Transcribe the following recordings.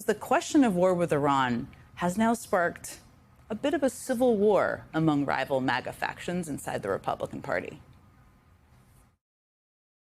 The question of war with Iran has now sparked a bit of a civil war among rival MAGA factions inside the Republican Party.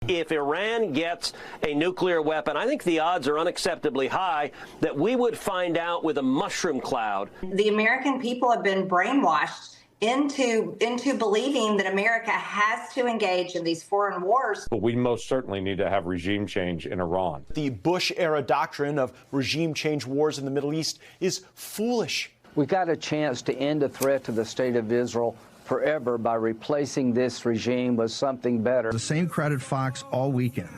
If Iran gets a nuclear weapon, I think the odds are unacceptably high that we would find out with a mushroom cloud. The American people have been brainwashed into believing that America has to engage in these foreign wars. But we most certainly need to have regime change in Iran. The Bush-era doctrine of regime change wars in the Middle East is foolish. We got a chance to end a threat to the state of Israel forever by replacing this regime with something better. The same crowd at Fox all weekend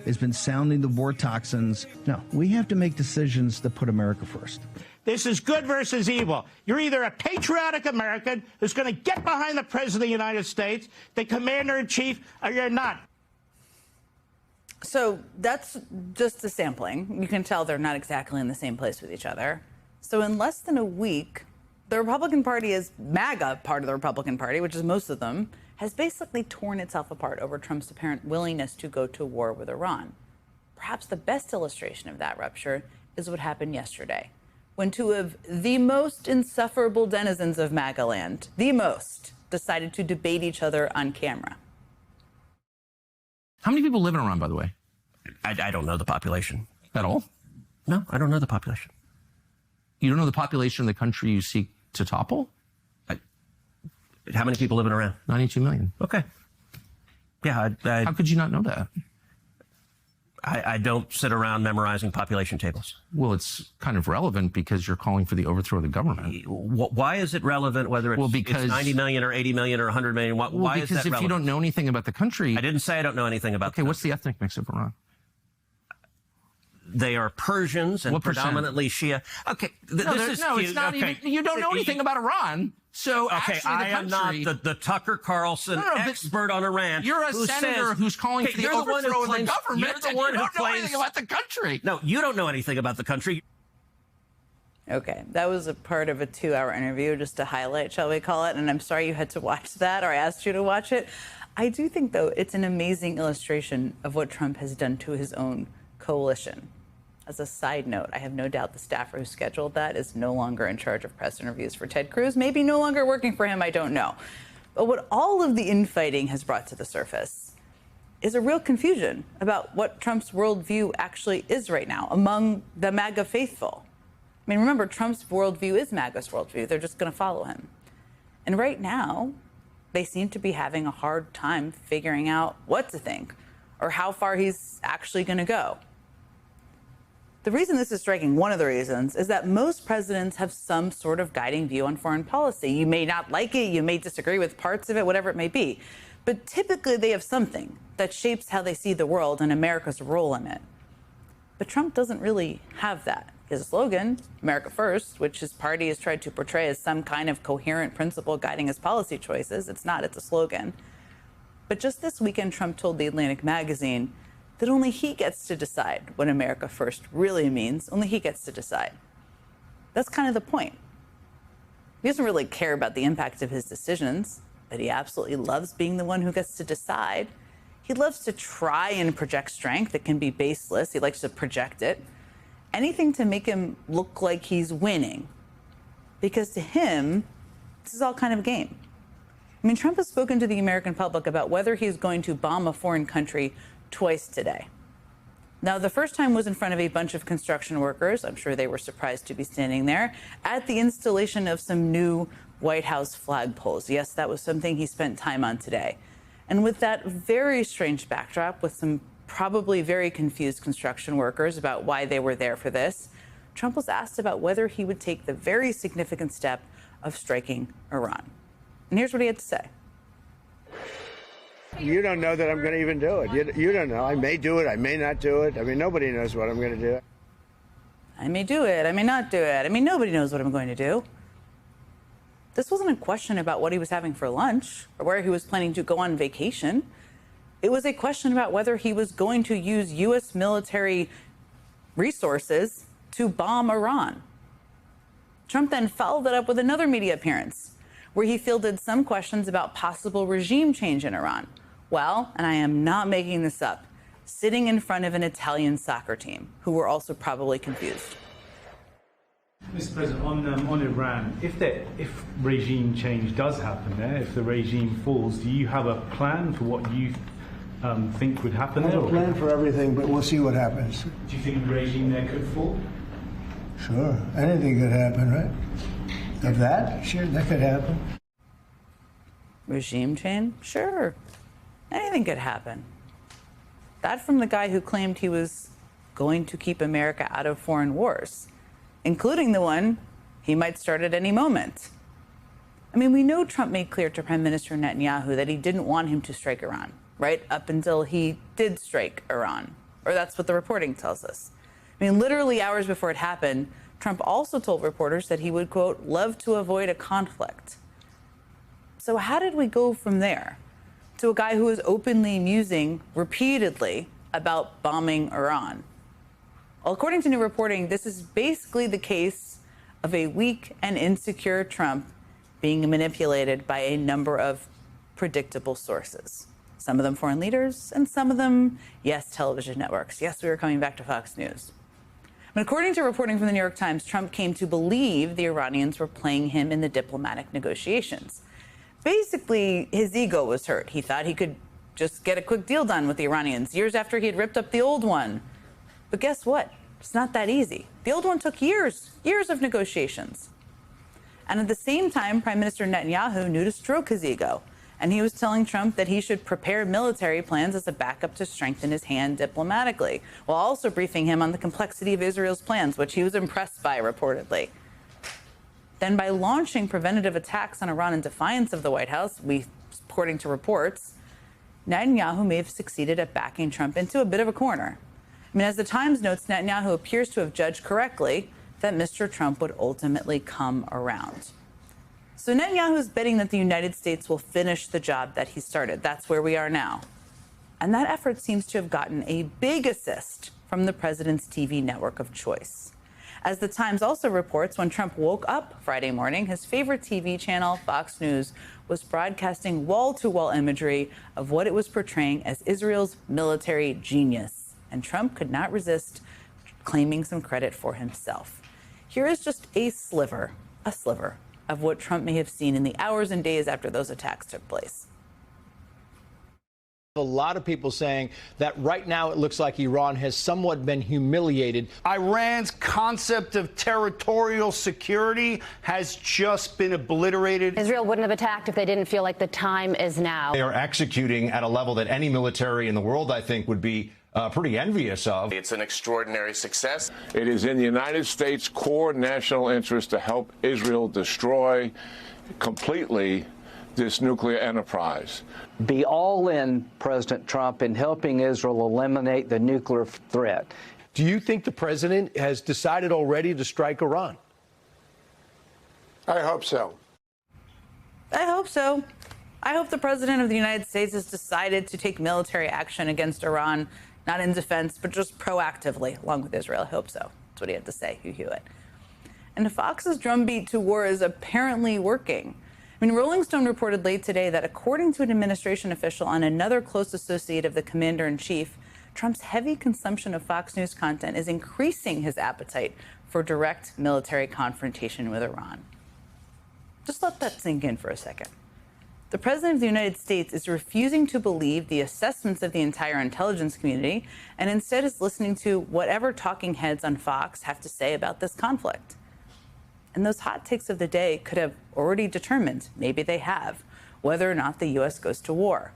has been sounding the war toxins. No, we have to make decisions that put America first. This is good versus evil. You're either a patriotic American who's going to get behind the President of the United States, the Commander-in-Chief, or you're not. So that's just a sampling. You can tell they're not exactly in the same place with each other. So in less than a week, the Republican Party is MAGA part of the Republican Party, which is most of them, has basically torn itself apart over Trump's apparent willingness to go to war with Iran. Perhaps the best illustration of that rupture is what happened yesterday, when two of the most insufferable denizens of MAGA land, decided to debate each other on camera. How many people live in Iran, by the way? I don't know the population. At all? No, I don't know the population. You don't know the population of the country you seek to topple? How many people live in Iran? 92 million. Okay. Yeah, How could you not know that? I don't sit around memorizing population tables. Well, it's kind of relevant because you're calling for the overthrow of the government. Why is it relevant whether it's 90 million or 80 million or 100 million? Why is that relevant? Because if you don't know anything about the country... I didn't say I don't know anything about Okay, what's the ethnic mix of Iran? They are Persians and predominantly Shia. Okay, it's not even... You don't know anything about Iran. So okay, I am not the Tucker Carlson expert on Iran. You're a senator who's calling for the overthrow of the government. You're the one who don't know anything about the country. No, you don't know anything about the country. Okay, that was a part of a 2-hour interview, just to highlight, shall we call it? And I'm sorry you had to watch that, or I asked you to watch it. I do think, though, it's an amazing illustration of what Trump has done to his own coalition. As a side note, I have no doubt the staffer who scheduled that is no longer in charge of press interviews for Ted Cruz, maybe no longer working for him, I don't know. But what all of the infighting has brought to the surface is a real confusion about what Trump's worldview actually is right now among the MAGA faithful. I mean, remember, Trump's worldview is MAGA's worldview. They're just going to follow him. And right now, they seem to be having a hard time figuring out what to think or how far he's actually going to go. The reason this is striking, one of the reasons, is that most presidents have some sort of guiding view on foreign policy. You may not like it, you may disagree with parts of it, whatever it may be. But typically they have something that shapes how they see the world and America's role in it. But Trump doesn't really have that. His slogan, America First, which his party has tried to portray as some kind of coherent principle guiding his policy choices, it's not, it's a slogan. But just this weekend, Trump told The Atlantic magazine that only he gets to decide what America First really means. Only he gets to decide. That's kind of the point. He doesn't really care about the impact of his decisions, but he absolutely loves being the one who gets to decide. He loves to try and project strength that can be baseless. He likes to project it. Anything to make him look like he's winning. Because to him, this is all kind of a game. I mean, Trump has spoken to the American public about whether he's going to bomb a foreign country twice today. Now, the first time was in front of a bunch of construction workers. I'm sure they were surprised to be standing there at the installation of some new White House flagpoles. Yes, that was something he spent time on today. And with that very strange backdrop, with some probably very confused construction workers about why they were there for this, Trump was asked about whether he would take the very significant step of striking Iran. And here's what he had to say. You don't know that I'm going to even do it. You don't know. I may do it. I may not do it. I mean, nobody knows what I'm going to do. I may do it. I may not do it. I mean, nobody knows what I'm going to do. This wasn't a question about what he was having for lunch or where he was planning to go on vacation. It was a question about whether he was going to use U.S. military resources to bomb Iran. Trump then followed that up with another media appearance where he fielded some questions about possible regime change in Iran. Well, and I am not making this up, sitting in front of an Italian soccer team who were also probably confused. Mr. President, on Iran, if regime change does happen there, if the regime falls, do you have a plan for what you think would happen there? I have a plan for everything, but we'll see what happens. Do you think the regime there could fall? Sure, anything could happen, right? Of that, sure, that could happen. Regime change? Sure. Anything could happen. That from the guy who claimed he was going to keep America out of foreign wars, including the one he might start at any moment. I mean, we know Trump made clear to Prime Minister Netanyahu that he didn't want him to strike Iran, right? Up until he did strike Iran, or that's what the reporting tells us. I mean, literally hours before it happened, Trump also told reporters that he would, quote, love to avoid a conflict. So how did we go from there to a guy who was openly musing repeatedly about bombing Iran? Well, according to new reporting, this is basically the case of a weak and insecure Trump being manipulated by a number of predictable sources. Some of them foreign leaders, and some of them, yes, television networks. Yes, we are coming back to Fox News. But according to reporting from the New York Times, Trump came to believe the Iranians were playing him in the diplomatic negotiations. Basically, his ego was hurt. He thought he could just get a quick deal done with the Iranians years after he had ripped up the old one. But guess what? It's not that easy. The old one took years of negotiations. And at the same time, Prime Minister Netanyahu knew to stroke his ego. And he was telling Trump that he should prepare military plans as a backup to strengthen his hand diplomatically, while also briefing him on the complexity of Israel's plans, which he was impressed by, reportedly. Then by launching preventative attacks on Iran in defiance of the White House, according to reports, Netanyahu may have succeeded at backing Trump into a bit of a corner. I mean, as the Times notes, Netanyahu appears to have judged correctly that Mr. Trump would ultimately come around. So Netanyahu is betting that the United States will finish the job that he started. That's where we are now. And that effort seems to have gotten a big assist from the president's TV network of choice. As the Times also reports, when Trump woke up Friday morning, his favorite TV channel, Fox News, was broadcasting wall-to-wall imagery of what it was portraying as Israel's military genius. And Trump could not resist claiming some credit for himself. Here is just a sliver of what Trump may have seen in the hours and days after those attacks took place. A lot of people saying that right now it looks like Iran has somewhat been humiliated. Iran's concept of territorial security has just been obliterated. Israel wouldn't have attacked if they didn't feel like the time is now. They are executing at a level that any military in the world, I think, would be pretty envious of. It's an extraordinary success. It is in the United States' core national interest to help Israel destroy completely this nuclear enterprise. Be all in, President Trump, in helping Israel eliminate the nuclear threat. Do you think the president has decided already to strike Iran? I hope so. I hope so. I hope the president of the United States has decided to take military action against Iran, not in defense, but just proactively, along with Israel. I hope so. That's what he had to say, Hugh Hewitt. And Fox's drumbeat to war is apparently working. I mean, Rolling Stone reported late today that according to an administration official and another close associate of the commander-in-chief, Trump's heavy consumption of Fox News content is increasing his appetite for direct military confrontation with Iran. Just let that sink in for a second. The president of the United States is refusing to believe the assessments of the entire intelligence community and instead is listening to whatever talking heads on Fox have to say about this conflict. And those hot takes of the day could have already determined, maybe they have, whether or not the U.S. goes to war.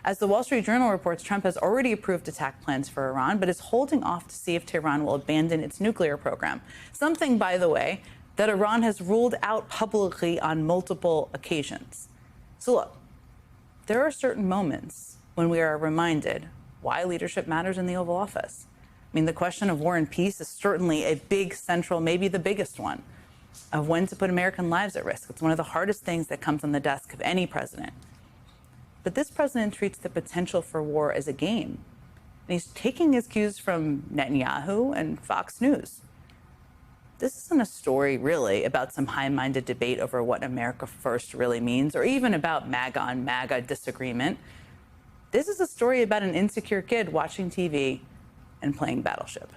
As the Wall Street Journal reports, Trump has already approved attack plans for Iran, but is holding off to see if Tehran will abandon its nuclear program. Something, by the way, that Iran has ruled out publicly on multiple occasions. So look, there are certain moments when we are reminded why leadership matters in the Oval Office. I mean, the question of war and peace is certainly a big central, maybe the biggest one, of when to put American lives at risk. It's one of the hardest things that comes on the desk of any president. But this president treats the potential for war as a game. And he's taking his cues from Netanyahu and Fox News. This isn't a story, really, about some high-minded debate over what America first really means, or even about MAGA on MAGA disagreement. This is a story about an insecure kid watching TV and playing Battleship.